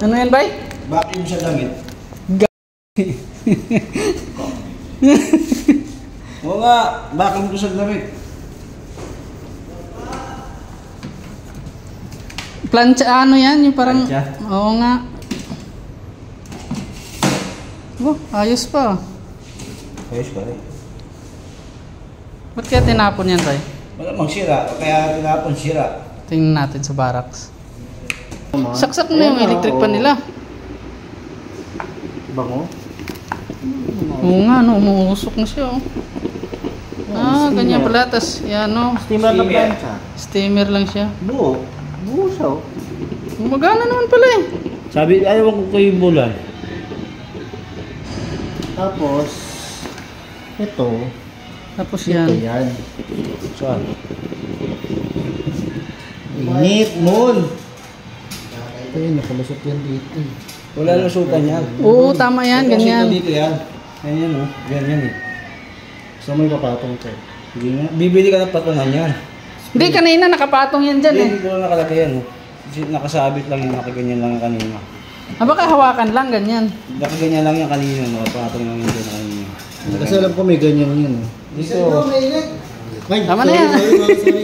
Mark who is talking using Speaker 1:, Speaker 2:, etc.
Speaker 1: Ano yan, bay?
Speaker 2: Vacuum sa damit. Oo nga, vacuum ko sa damit.
Speaker 1: Plancha, ano yan? Yung parang...
Speaker 2: Plancha?
Speaker 1: Oo nga. Oh, ayos pa.
Speaker 2: Ayos pa rin.
Speaker 1: Ba't kaya tinapon yan, bay?
Speaker 2: Malamang sira, kaya tinapon sira.
Speaker 1: Tingnan natin sa barracks. Saksak na yung electric pan nila.
Speaker 2: Bango?
Speaker 1: Oo nga, no, umuusok na siya, oh. Ah, ganyan pala, tas, yan, no.
Speaker 2: Steamer na plancha.
Speaker 1: Steamer lang siya.
Speaker 2: Buo. Buo siya, oh.
Speaker 1: Gumagana naman pala, eh.
Speaker 2: Sabi, ayaw ko kayo bulan. Tapos, ito.
Speaker 1: Tapos yan.
Speaker 2: Ito yan. Saan? Init, moon. Ito yun, nakalusot yan dito. Wala lusutan yan.
Speaker 1: Oo, tama yan, ganyan.
Speaker 2: Dito yan. Ganyan, oh. Ganyan, eh. Gusto mo yung papatong ito. Hindi nga. Bibili ka ng patungan yan.
Speaker 1: Hindi, kanina nakapatong yan dyan, eh.
Speaker 2: Hindi ko lang nakalagay yan, oh. Nakasabit lang yung nakaganyan lang yung kanina.
Speaker 1: Ah, baka hawakan lang, ganyan.
Speaker 2: Nakaganyan lang yung kanina, nakapatong lang yung kanina.
Speaker 3: Kasi alam ko may ganyan yun.
Speaker 2: Dito.
Speaker 1: Tama na yan.
Speaker 3: Sorry.